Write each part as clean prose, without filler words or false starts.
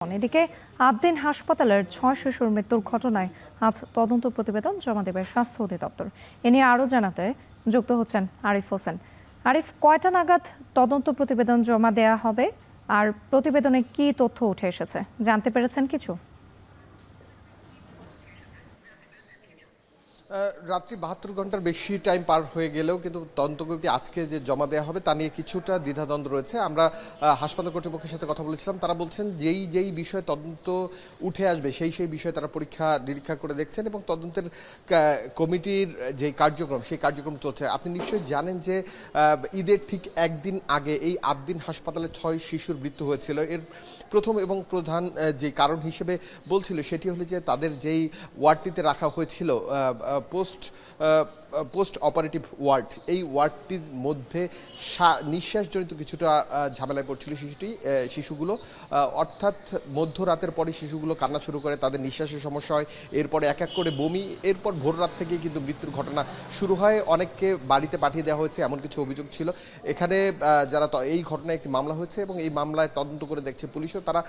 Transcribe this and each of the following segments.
এদিকে আবদিন হাসপাতালের 6 শিশুর মৃত্যুর ঘটনায় আজ তদন্ত প্রতিবেদন জমা দেবে স্বাস্থ্য অধিদপ্তর। এ নিয়ে আরও জানাতে যুক্ত হচ্ছেন আরিফ হোসেন। আরিফ, কয়টা নাগাদ তদন্ত প্রতিবেদন জমা দেয়া হবে আর প্রতিবেদনে কি তথ্য উঠে এসেছে, জানতে পেরেছেন কিছু? রাত্রি ৭২ ঘন্টার বেশি টাইম পার হয়ে গেলেও কিন্তু তদন্ত কমিটি আজকে যে জমা দেওয়া হবে তা নিয়ে কিছুটা দ্বিধাদ্বন্দ্ব রয়েছে। আমরা হাসপাতাল কর্তৃপক্ষের সাথে কথা বলেছিলাম, তারা বলছেন যেই বিষয়ে তদন্ত উঠে আসবে সেই বিষয়ে তারা পরীক্ষা নিরীক্ষা করে দেখছেন এবং তদন্তের কমিটির যে কার্যক্রম সেই কার্যক্রম চলছে। আপনি নিশ্চয়ই জানেন যে ঈদের ঠিক একদিন আগে এই আবদিন হাসপাতালে 6 শিশুর মৃত্যু হয়েছিল। এর প্রথম এবং প্রধান যে কারণ হিসেবে বলছিল সেটি হলো যে তাদের যেই ওয়ার্ডটিতে রাখা হয়েছিল পোস্ট অপারেটিভ ওয়ার্ড, এই ওয়ার্ডটির মধ্যে নিঃশ্বাসজনিত কিছুটা ঝামেলায় পড়ছিল শিশুগুলো। অর্থাৎ মধ্যরাতের পরে শিশুগুলো কান্না শুরু করে, তাদের নিঃশ্বাসের সমস্যা হয়, এরপরে এক এক করে বমি, এরপর ভোর রাত থেকেই কিন্তু মৃত্যুর ঘটনা শুরু হয়। অনেককে বাড়িতে পাঠিয়ে দেওয়া হয়েছে এমন কিছু অভিযোগ ছিল। এখানে যারা এই ঘটনায় একটি মামলা হয়েছে এবং এই মামলায় তদন্ত করে দেখছে পুলিশও। তারা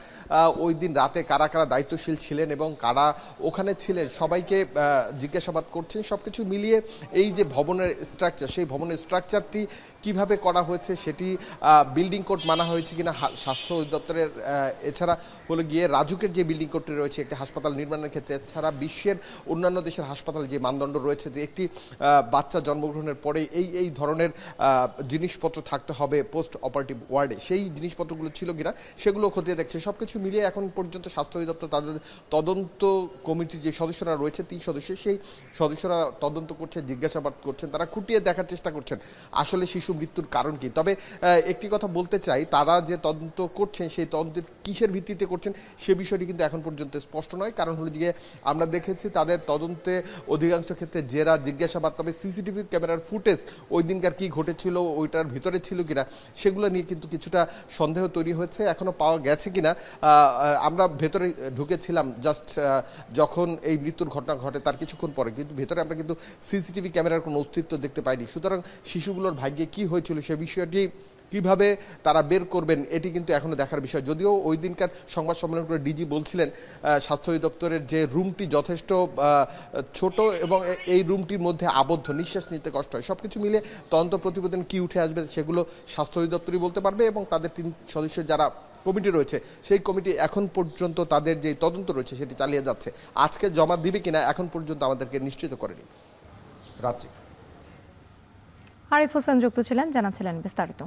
ওই দিন রাতে কারা কারা দায়িত্বশীল ছিলেন এবং কারা ওখানে ছিলেন সবাইকে জিজ্ঞাসাবাদ করছেন। সবকিছু মিলিয়ে এই যে ভবনের স্ট্রাকচার, সেই ভবনের স্ট্রাকচারটি কিভাবে করা হয়েছে, সেটি বিল্ডিং কোড মানা হয়েছে কিনা স্বাস্থ্য অধিদপ্তরের, এছাড়া হলো গিয়ে রাজুকের যে বিল্ডিং কোডটি রয়েছে একটি হাসপাতাল নির্মাণের ক্ষেত্রে, এছাড়া বিশ্বের অন্যান্য দেশের হাসপাতালে যে মানদণ্ড রয়েছে যে একটি বাচ্চা জন্মগ্রহণের পরে এই ধরনের জিনিসপত্র থাকতে হবে পোস্ট অপারেটিভ ওয়ার্ডে, সেই জিনিসপত্রগুলো ছিল কিনা সেগুলো খতিয়ে দেখছে। সবকিছু মিলিয়ে এখন পর্যন্ত স্বাস্থ্য অধিদপ্তর তাদের তদন্ত কমিটির যে সদস্যরা রয়েছে 3 সদস্য, সেই সদস্যরা তদন্ত করছে, জিজ্ঞাসাবাদ করছেন, তারা খুঁটিয়ে দেখার চেষ্টা করছেন আসলে শিশু মৃত্যুর কারণ কি। তবে একটি কথা বলতে চাই, তারা যে তদন্ত করছেন সেই তদন্তের কিসের ভিত্তিতে করছেন সে বিষয়টি কিন্তু এখন পর্যন্ত স্পষ্ট নয়। কারণ হলো যে আমরা দেখেছি তাদের তদন্তে অধিকাংশ ক্ষেত্রে জেরা, জিজ্ঞাসাবাদ, তবে সিসিটিভি ক্যামেরার ফুটেজ ওই দিনকার কি ঘটেছিল, ওইটার ভিতরে ছিল কিনা সেগুলো নিয়ে কিন্তু কিছুটা সন্দেহ তৈরি হয়েছে। এখনো পাওয়া গেছে কিনা, আমরা ভেতরে ঢুকেছিলাম জাস্ট যখন এই মৃত্যুর ঘটনা ঘটে তার কিছুক্ষণ পরে, কিন্তু ভেতরে আমরা কিন্তু সিসিটিভি ক্যামেরার কোনো অস্তিত্ব দেখতে পাইনি। সুতরাং শিশুগুলোর ভাগ্যে কি হয়েছিল সে বিষয়টি কিভাবে তারা বের করবেন এটি কিন্তু এখনো দেখার বিষয়। যদিও ওই দিনকার সংবাদ সম্মেলন করে ডিজি বলছিলেন স্বাস্থ্য অধিদপ্তরের যে রুমটি যথেষ্ট ছোট এবং এই রুমটির মধ্যে আবদ্ধ, নিঃশ্বাস নিতে কষ্ট হয়। সবকিছু মিলে তদন্ত প্রতিবেদন কি উঠে আসবে সেগুলো স্বাস্থ্য অধিদপ্তরই বলতে পারবে এবং তাদের 3 সদস্যের যারা কমিটি রয়েছে সেই কমিটি এখন পর্যন্ত তাদের যে তদন্ত রয়েছে সেটি চালিয়ে যাচ্ছে। আজকে জমা দিবে কিনা এখন পর্যন্ত আমাদেরকে নিশ্চিত করেনি। রাত্রি আরিফ হোসেন যুক্ত ছিলেন, জানাচ্ছিলেন বিস্তারিত।